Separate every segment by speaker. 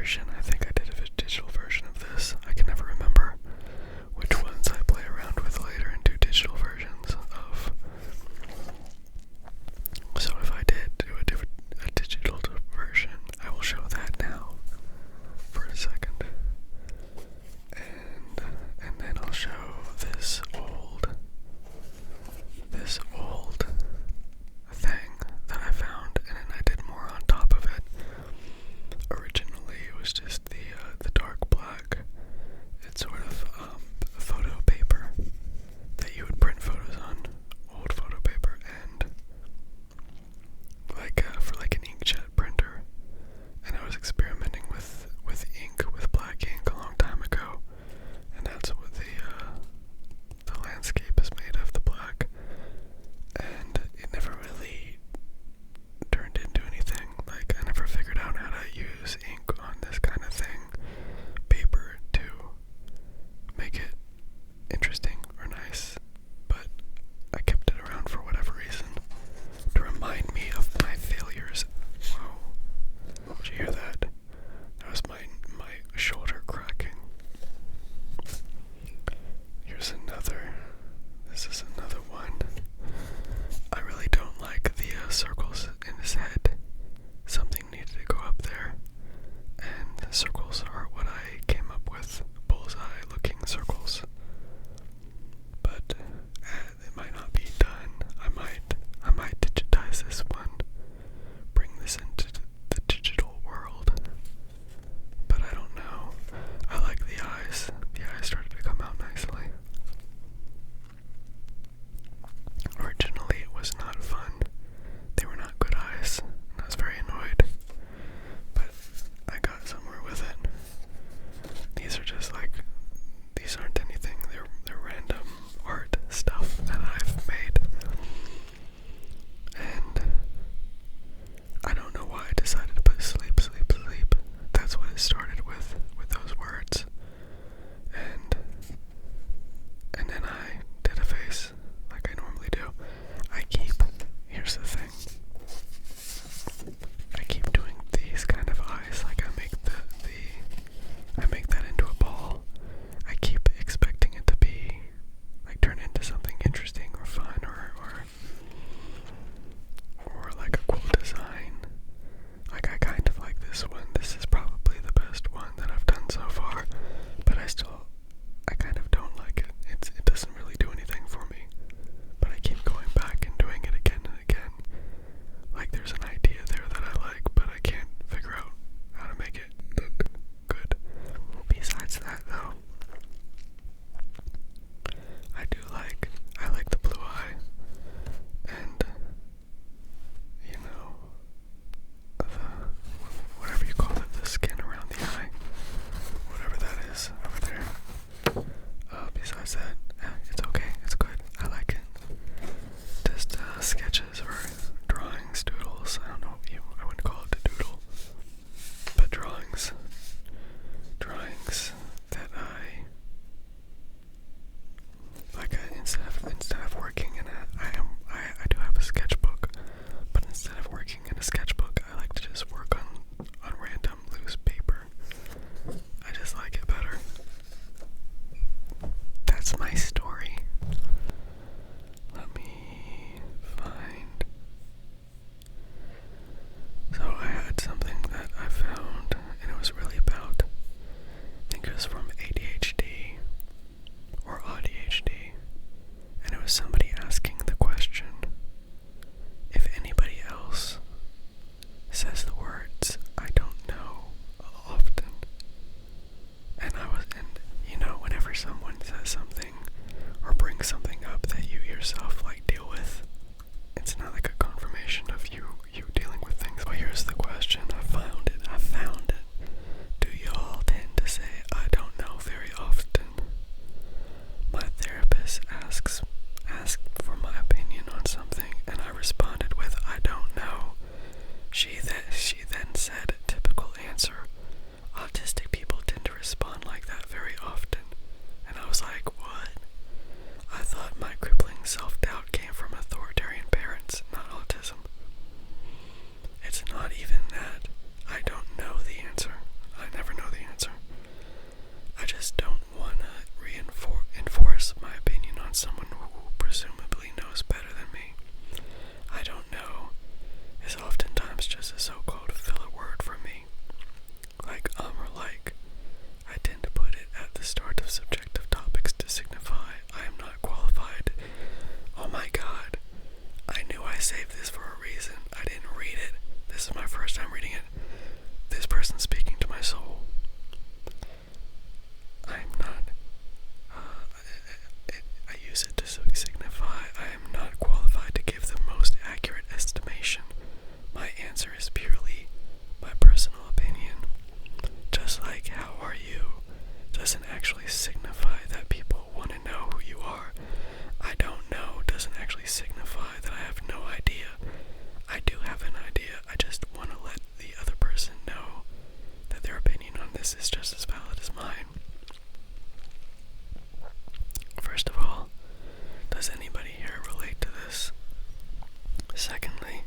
Speaker 1: version. I think I did a digital version of this. I can never remember which ones I play around with later and do digital versions of. So if I did do a digital version, I will show that now for a second. And then I'll show this old thing that I found, and then I did more on top of it. Originally, it was just the dark black. It's sort of photo paper that you would print photos on, old photo paper, and for an inkjet printer. And I was experimenting with ink, with black ink, a long time ago, and that's what the landscape is made of, the black. And it never really turned into anything. Like, I never figured out how to use ink on this kind of thing, paper, to make it interesting or nice. But I kept it around for whatever reason, to remind me of my failures. Whoa. Did you hear that? That was my shoulder cracking. Here's another. This is another one. I really don't like the circles in his head. Something needed to go up there, and the circles are what I came up with. Bullseye looking circles. But it might not be done. I might digitize this one, bring this into the digital world. But I don't know. I like the eyes. The eyes started to come out nicely. Originally, it was not fun. They were not good eyes, and I was very annoyed. But I got somewhere with it. These are just these aren't anything. They're random art stuff that I've made. And I don't know why I decided to put sleep, sleep, sleep. That's what it started with those words. And then I did a face like I normally do. Here's the thing. I keep doing these kind of eyes, like I make I make that into a ball. I keep expecting it to be, turn into something interesting or fun or like a cool design. I kind of like this one. This is probably the best one that I've done so far, but I kind of don't like it. It doesn't really do anything for me, but I keep going back and doing it again and again. Like, there's an idea there that I like, but I can't figure out how to make it look good. Besides that, though, I like the blue eye, and whatever you call it, the skin around the eye, whatever that is over there. Besides that, it's okay, it's good, I like it. Just sketches or drawings, doodles, I don't know, I wouldn't call it a doodle, but drawings that I doesn't actually signify that people want to know who you are. I don't know doesn't actually signify that I have no idea. I do have an idea. I just want to let the other person know that their opinion on this is just as valid as mine. First of all, does anybody here relate to this? Secondly,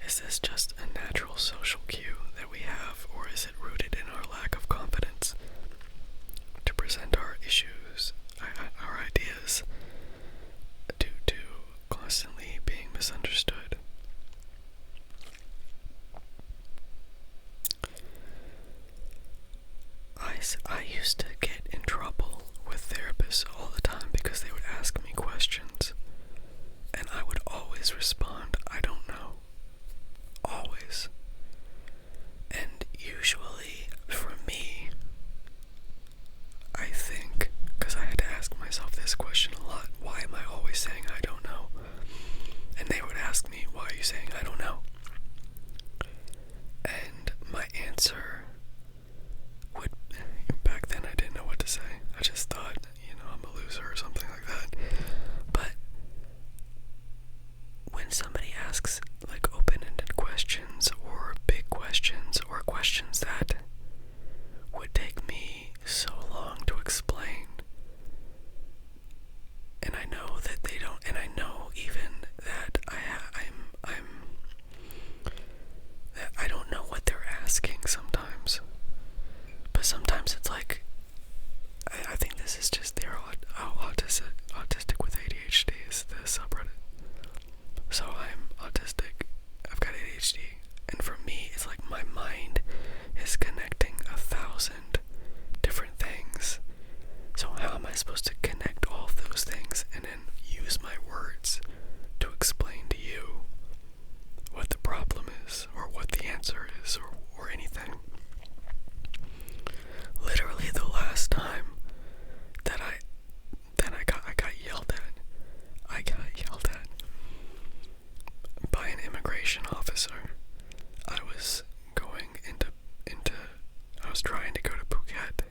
Speaker 1: is this just a natural social cue that we have, or is it rooted in our lack of confidence to present our issues, our ideas, due to constantly being misunderstood? I used to get in trouble with therapists all the time because they would ask me questions, and I would always respond, I don't know. Always. And usually, for me, I think, because I had to ask myself this question a lot, why am I always saying I don't know? And they would ask me, why are you saying I don't know? And my answer would, back then I didn't know what to say. I just thought, I'm a loser or something like that. But when somebody asks like open-ended questions or big questions or questions that would take me so long to explain, and I know that they don't, and I know even that that I don't know what they're asking sometimes, but sometimes it's like, I think this is just their autistic with ADHD is the subreddit. So I'm autistic, I've got ADHD, and for me, it's like my mind is connecting 1,000 different things. So how am I supposed to connect all of those things and then use my words to explain to you what the problem is, or what the answer is, or anything? Literally the last time that I got yelled at. I got yelled at by an immigration officer. I was going into I was trying to go to Phuket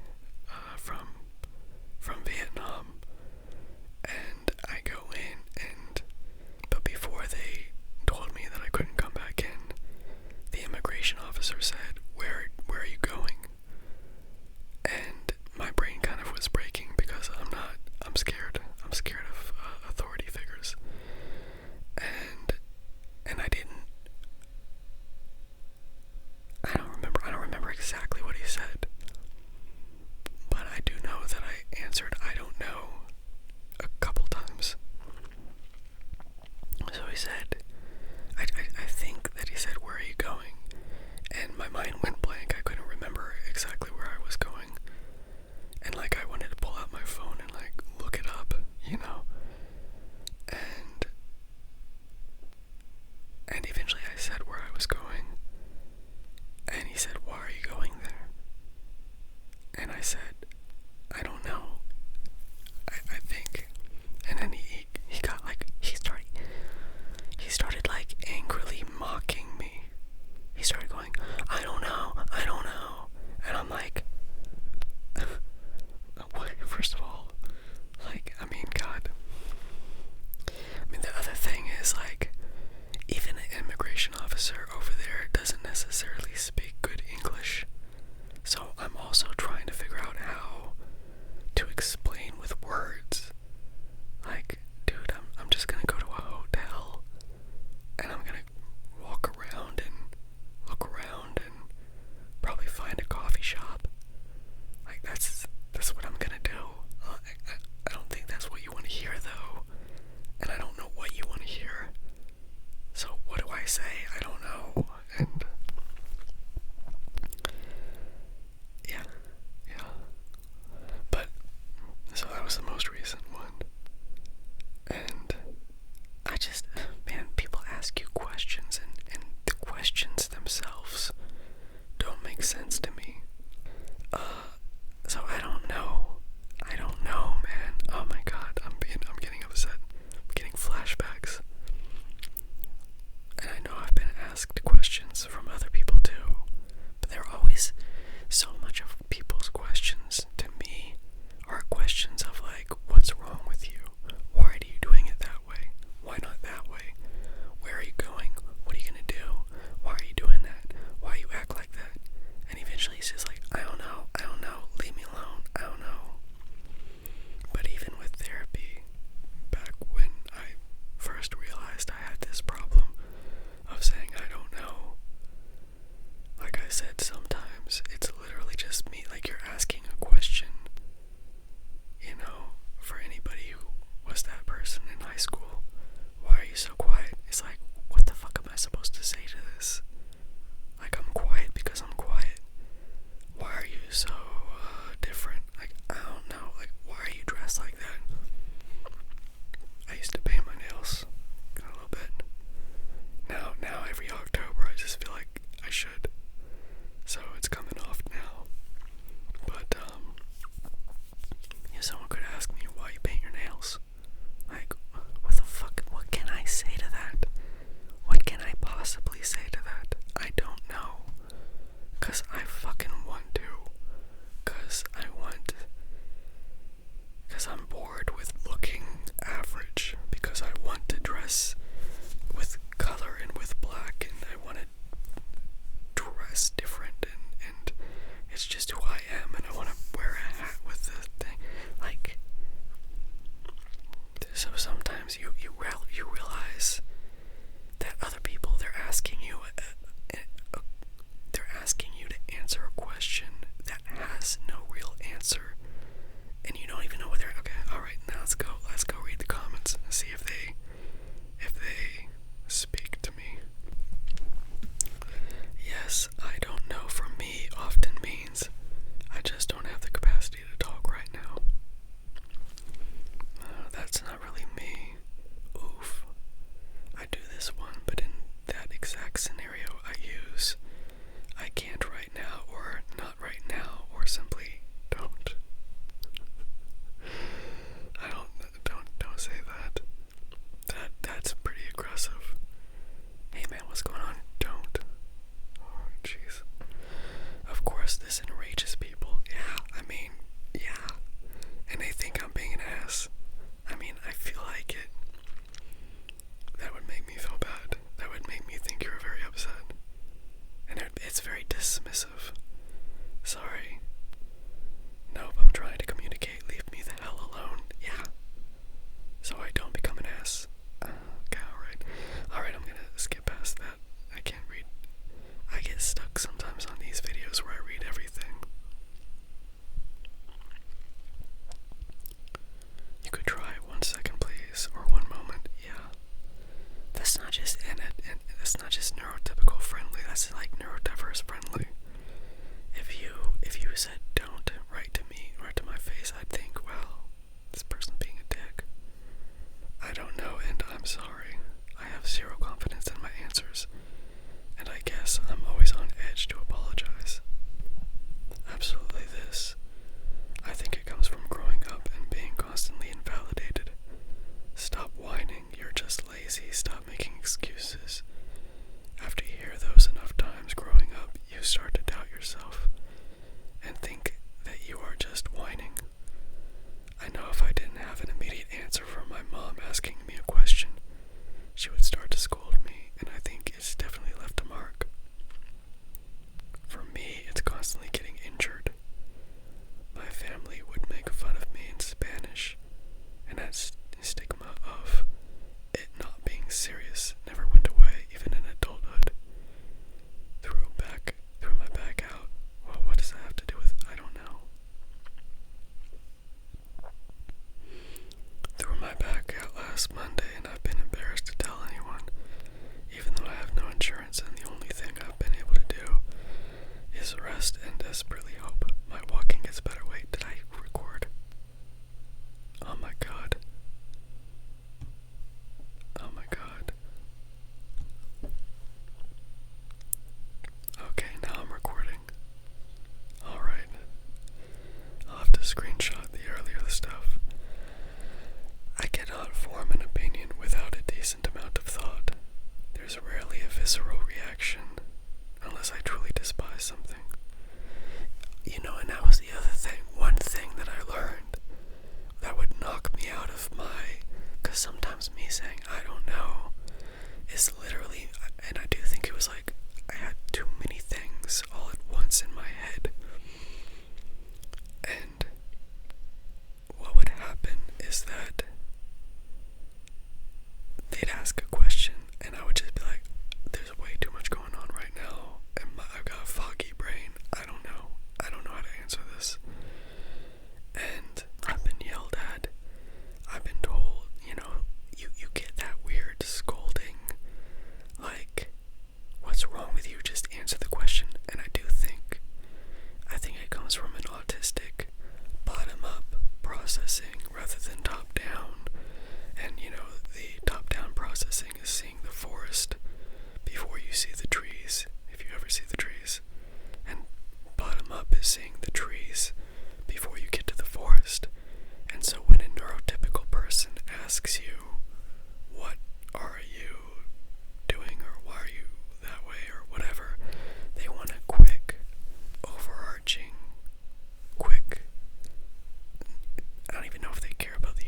Speaker 1: from Vietnam, and I go in, but before they told me that I couldn't come back in, the immigration officer said, where are you going? And my brain kind of was breaking because I'm scared of authority figures, and I don't remember exactly what he said, it's just who I am, and I want to wear a hat with the thing. Like, so sometimes you realize that other people, they're asking you to answer a question that has no real answer, and you don't even know whether. Okay, all right, now let's go read the comments and see if they speak to me. Yes, I don't know for me often means I just don't have the capacity to talk right now. That's not really me. Oof. I do this one, but in that exact scenario I use I can't right now, or not right now, or simply don't. Don't say that. That's pretty aggressive. Hey man, what's going on? Don't. Oh, jeez. Of course, this enrages people. Yeah, yeah. And they think I'm being an ass. I feel like it. That would make me feel bad. That would make me think you're very upset. And it's very dismissive. Sorry. Nope, I'm trying to communicate. Leave me the hell alone. Yeah. So I don't become an ass. Okay, alright. Alright, I'm gonna skip past that. I can't read. I get stuck sometimes on these videos where I read everything. You could try 1 second, please, or 1 moment. Yeah. That's not just neurotypical friendly. That's like neurodiverse friendly. If you said don't right to me, right to my face, I'd think, well, this person's being a dick. I don't know, and I'm sorry. I have zero confidence in my answers, and I guess I'm always on edge to apologize. Absolutely this. I think it comes from growing up and being constantly invalidated. Stop whining, you're just lazy, stop making excuses. After you hear those enough times growing up, you start to doubt yourself and think that you are just whining. I know if I didn't have an immediate answer from my mom asking me a question, she would start to scold me, and I think it's definitely left a mark. For me, it's constantly getting injured. My family would make fun of me in Spanish, and that stigma of it not being serious never went away, even in adulthood. Threw my back out. Well, what does that have to do with? I don't know. Threw my back out last Monday, and I've been embarrassed to tell anyone, even though I have no insurance, and the only thing I've been able to do is rest and desperately hope my walking gets better. Wait, did I record? Oh my god. Oh my god. Okay, now I'm recording. Alright. I'll have to screenshot the earlier stuff. I cannot form an opinion without a decent amount of thought. There's rarely a visceral reaction, unless I truly despise something. And that was the other thing. One thing that I learned that would knock me out of because sometimes me saying I don't know is literally, and I do think it was like I had too many things all at once in my head. And what would happen is that they'd ask a question, and I would just be like, there's way too much going on right now, and I've got a foggy brain. I don't know how to answer this. And I've been yelled at. I've been told, you get that weird scolding, like, what's wrong with you? Just answer the question. And I think it comes from an autistic bottom-up processing rather than top-down. And, the top-down processing is seeing the forest before you see the trees, if you ever see the trees. And bottom-up is seeing the trees before you get to the forest. And so when a neurotypical person asks you, what are you doing, or why are you that way, or whatever, they want a quick, overarching, I don't even know if they care about the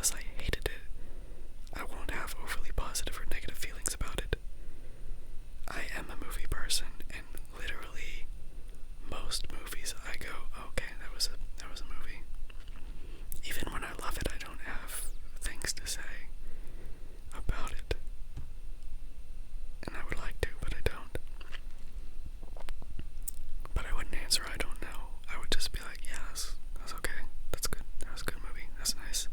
Speaker 1: unless I hated it, I won't have overly positive or negative feelings about it. I am a movie person, and literally most movies I go, okay, that was a movie. Even when I love it, I don't have things to say about it. And I would like to, but I don't. But I wouldn't answer I don't know. I would just be like, yeah, that's okay. That's good. That was a good movie. That's nice.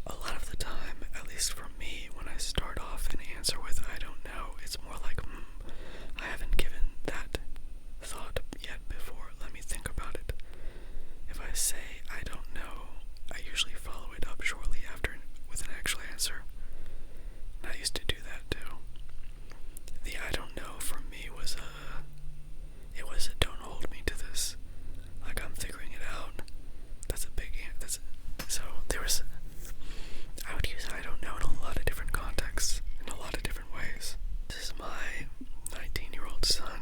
Speaker 1: A lot of the time, at least for me, when I start off an answer with I don't know, it's more like, I haven't given that thought yet before. Let me think about it. If I say I don't know, I usually follow it up shortly after with an actual answer. And I used to do that too. The I don't know for me was a don't hold me to this. Like I'm figuring it out. That's a big so there was I would use I don't know in a lot of different contexts, in a lot of different ways. This is my 19-year-old son.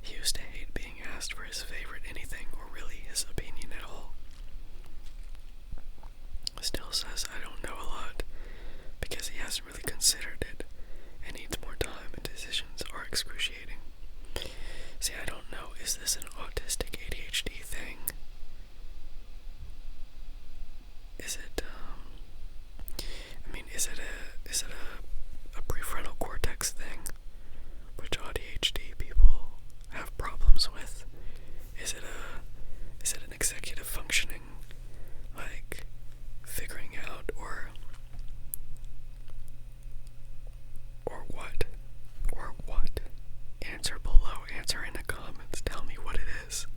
Speaker 1: He used to hate being asked for his favorite anything or really his opinion at all. Still says I don't know a lot because he hasn't really considered it and needs more time, and decisions are excruciating. See, I don't know, is this an autistic ADHD thing? Is it, is it a prefrontal cortex thing, which ADHD people have problems with? Is it an executive functioning, like, figuring out, or what? Or what? Answer below, answer in the comments, tell me what it is.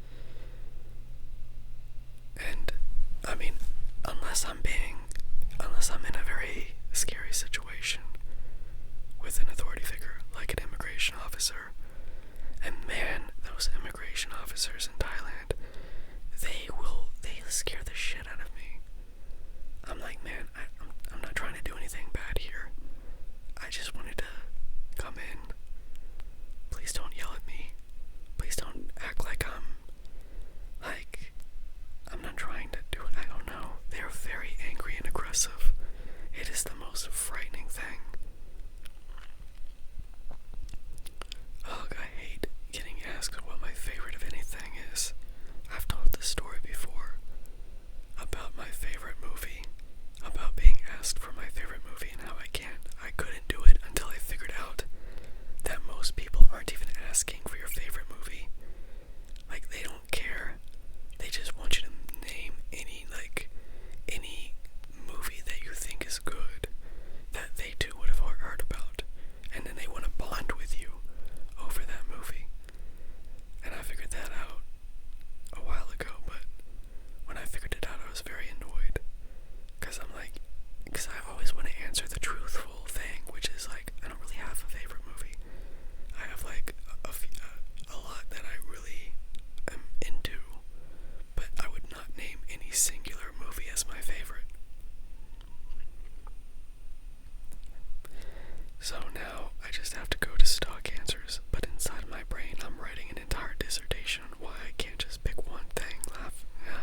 Speaker 1: And, I mean, unless I'm in a very scary situation with an authority figure, like an immigration officer, and man, those immigration officers in Thailand, they scare the shit out of me. I'm like, man, I'm not trying to do anything bad here. I just wanted to come in. Please don't yell at me. Please don't act like I'm not trying to do it. I don't know. They're very angry and aggressive. It is the most frightening thing. Ugh, I hate getting asked what my favorite of anything is. I've told this story before about my favorite movie, about being asked for my favorite movie and how I couldn't do it until I figured out that most people aren't even asking for your favorite movie. Like, they don't care. They just want you to name any movie that you think is good that they too would have heard about, and then they want to bond with you over that movie. And I figured that out a while ago, but when I figured it out, I was very annoyed, because I always want to answer the truthful thing, which is like, I don't really have a favorite movie. I have like a lot that I really am into, but I would not name any singular movie as my favorite. So now I just have to go to stock answers, but inside my brain I'm writing an entire dissertation on why I can't just pick one thing. Yeah.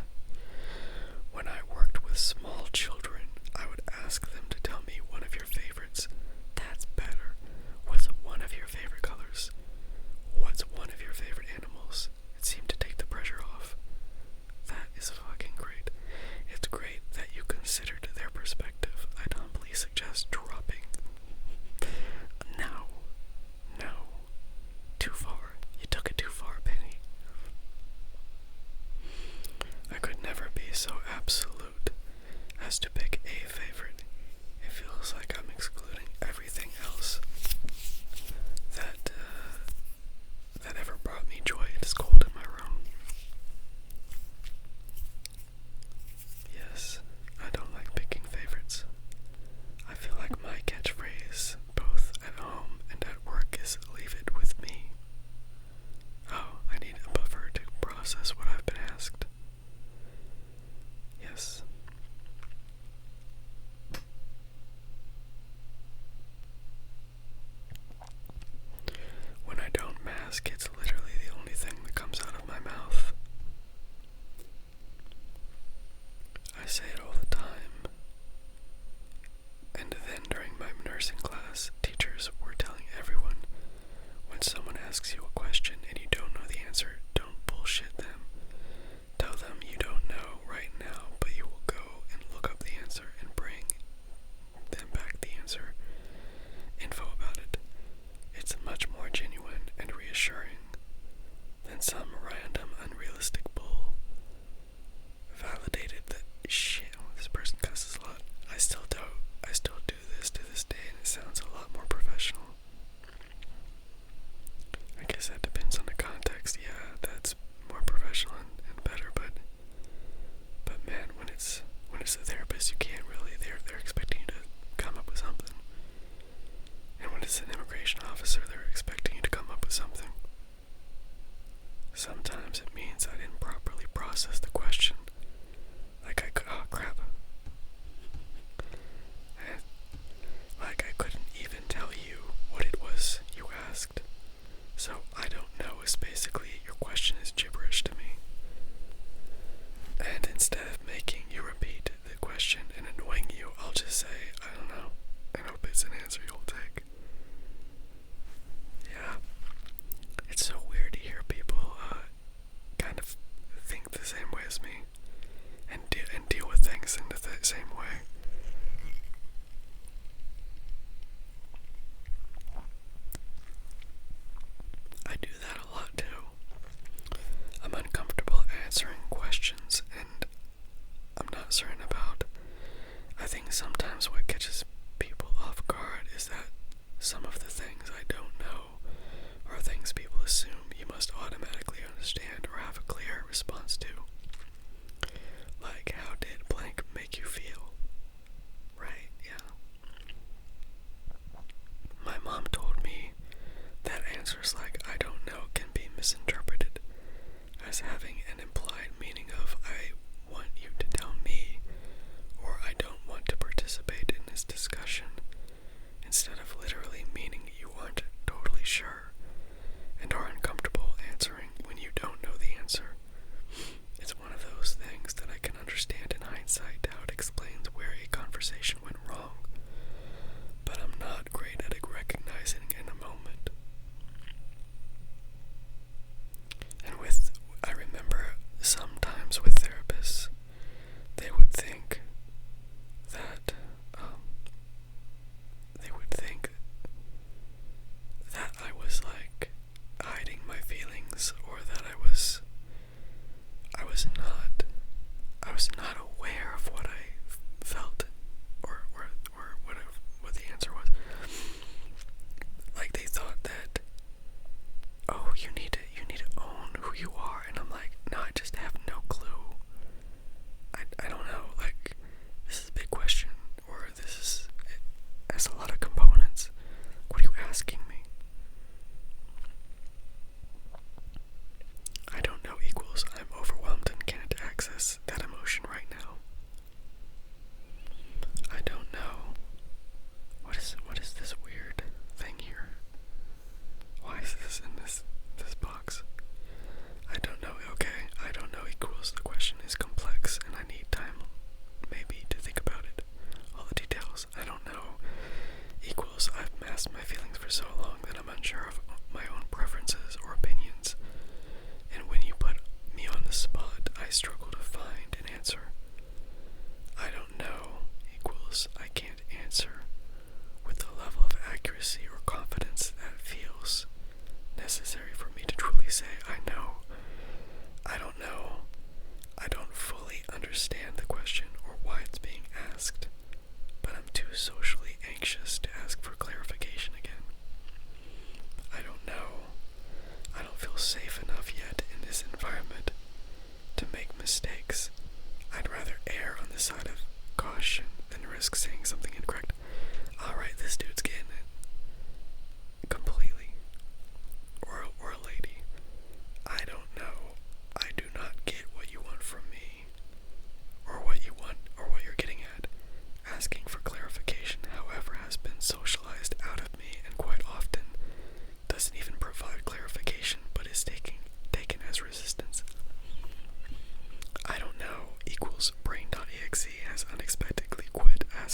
Speaker 1: When I worked with small children, I would ask them to tell me one of your favorites. That's better. What's one of your favorite colors? What's one of your favorite animals? It seemed to take the pressure off. That is fucking great. It's great that you considered their perspective. I'd humbly suggest dropping. No. Too far. You took it too far, Penny. I could never be so absolute as to pick a favorite. It feels like I'm excluding everything else that ever brought me joy. It's cold in my room. Yes, I don't like picking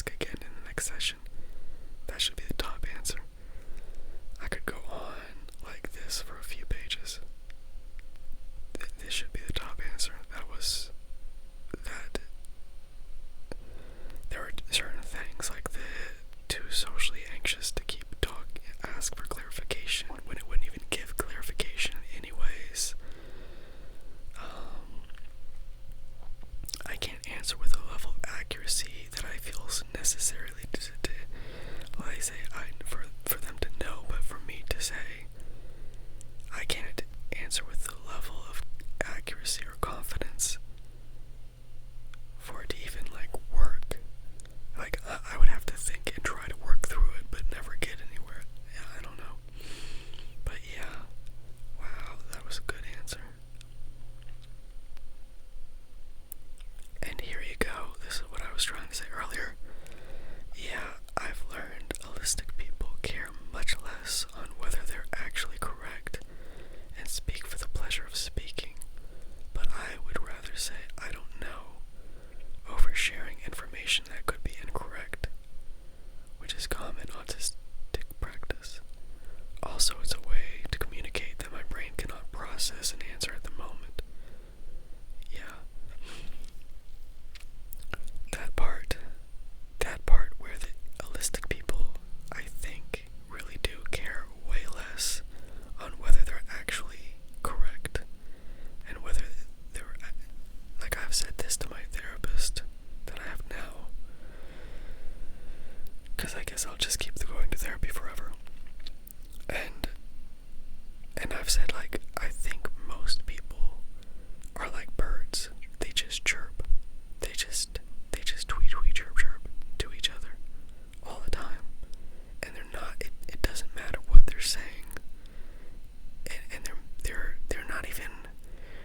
Speaker 1: ask again in the next session. That should be the top answer. I could go on like this for a few pages. This should be the top answer. That. There are certain things like the too socially anxious to ask for clarification when it wouldn't even give clarification anyways. I can't answer with a level of accuracy that I feel is necessarily for them to know, but for me to say, I can't answer with the level of accuracy or confidence for it to even work. I would have to think and try to work through it, but never get anywhere. Yeah, I don't know. But yeah, wow, that was a good answer. And here you go. This is what I was trying to say earlier. Yeah, I've learned Autistic people care much less on whether they're actually correct and speak for the pleasure of speaking, but I would rather say I don't know over sharing information that could be incorrect, which is common autistic practice. Also, it's a way to communicate that my brain cannot process and answer at the moment. Yeah. That part where the Autistic people, I think, really do care way less on whether they're actually correct and whether they're, like I've said this to my therapist that I have now, because I guess I'll just keep going to therapy forever. And I've said, I think most people are like birds. They just chirp. They just tweet, chirp, chirp to each other all the time. And it doesn't matter what they're saying. And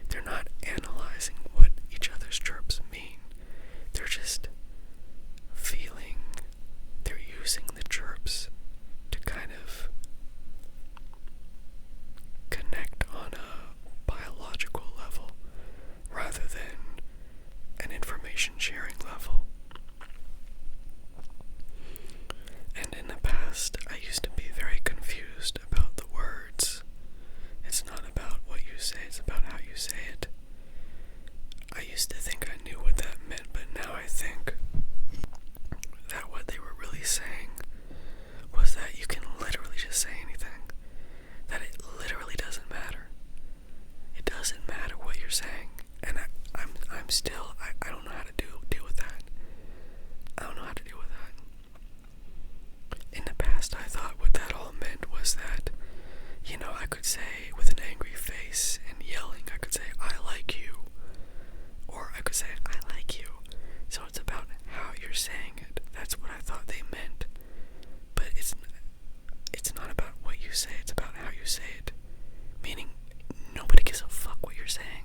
Speaker 1: they're not analyzing what each other's chirps mean. They're just feeling, they're using the chirps to kind of connect on a biological level rather than an information sharing level. And in the past, I used to be very confused about the words. It's not about what you say, it's about how you say it. I used to think I knew what that meant, but now I think that what they were really saying was that you can literally just say anything. That it literally doesn't matter. It doesn't matter what you're saying. And I'm still, I don't know how to deal with that. I don't know how to deal with that. In the past, I thought what that all meant was that, I could say with an angry face and yelling, I could say, I like you. Or I could say, I like you. So it's about how you're saying it. That's what I thought they meant. But it's not about what you say, it's about how you say it. Meaning, nobody gives a fuck what you're saying.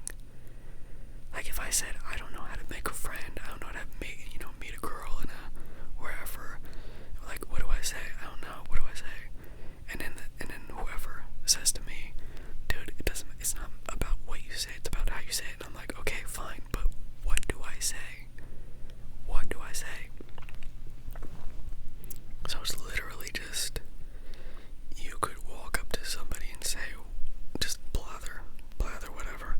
Speaker 1: Like if I said, I don't know how to make a friend, I don't know how to meet a girl in wherever, what do I say? I don't know, what do I say? And then whoever says to me, dude, it's not about what you say, it's about how you say it. And I'm like, okay, fine, but what do I say? What do I say? So it's literally just, you could walk up to somebody and say, just blather, whatever,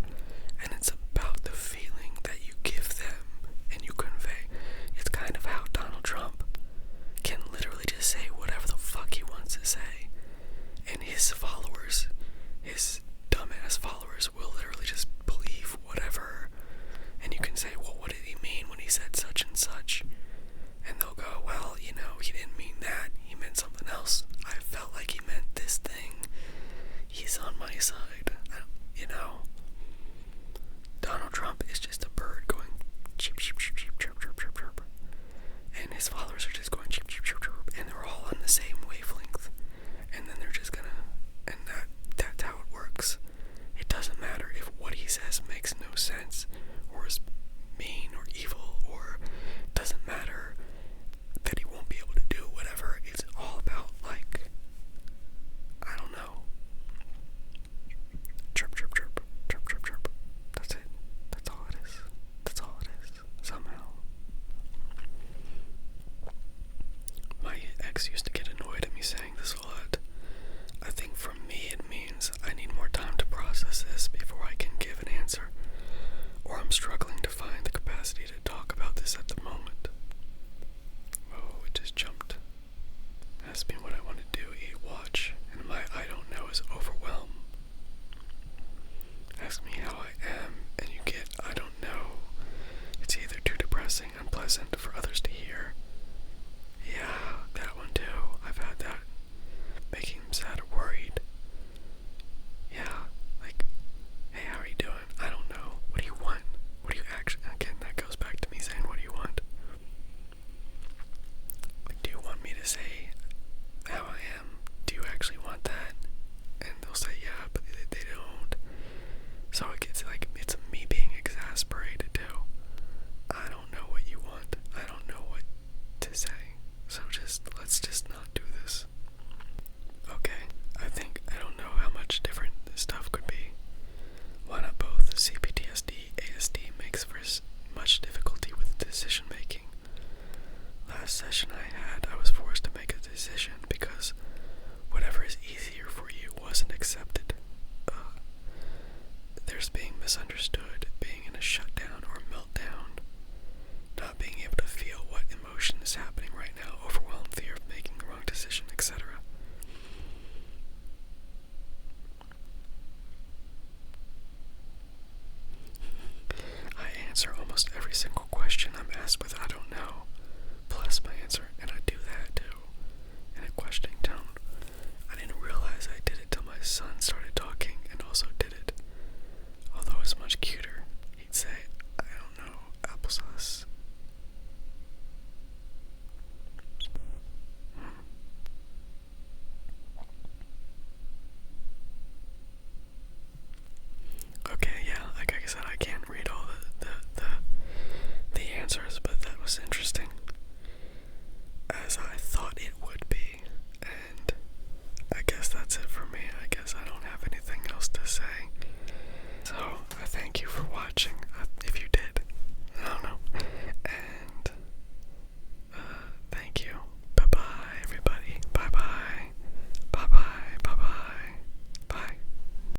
Speaker 1: and it's about the feeling that you give them and you convey. It's kind of how Donald Trump can literally just say whatever the fuck he wants to say, and his followers, his dumbass followers, will literally just believe whatever, and you can say, well, what did he mean when he said such and such? And they'll go, well, he didn't mean that, he meant something else. I felt like he meant this thing. He's on my side. Donald Trump is just a bird going cheep, cheep, cheep, cheep, chirp, chirp, chirp, chirp. And his followers are just going cheep, cheep, chirp, chirp. And they're all on the same wavelength. And then they're just gonna, and that's how it works. It doesn't matter if what he says makes no sense, or is mean or evil, or doesn't matter that he won't be able to do whatever. It's all about I don't know. Chirp, chirp, chirp, chirp, chirp, chirp. That's it. That's all it is. That's all it is. Somehow. ex used to get annoyed at me saying this a lot. I think for me it means I need more time to process this before I can give an answer, or I'm struggling to find the capacity to talk about this at the moment. Oh, it just jumped. Ask me what I want to do, eat, watch, and my I don't know is overwhelmed. Ask me how I am, and you get I don't know. It's either too depressing, unpleasant for others to hear. Yeah, that one too. I've had that. Making them sad or worried. Yeah, like, hey, how are you doing? I don't know. What do you want? What do you actually, again, that goes back to me saying, what do you want? Like, do you want me to say how I am? Do you actually want that? And they'll say, yeah, but they don't. So it gets like, it's me being exasperated too. I don't know what you want. I don't know what to say. So let's just not do this. Okay, I don't know how much different this stuff could be. Why not both? CPTSD, ASD makes for much difficulty with decision making. Last session I was forced to make a decision because whatever is easier for you wasn't accepted. There's being misunderstood, being in a shutdown or meltdown, not being able to feel what emotion is happening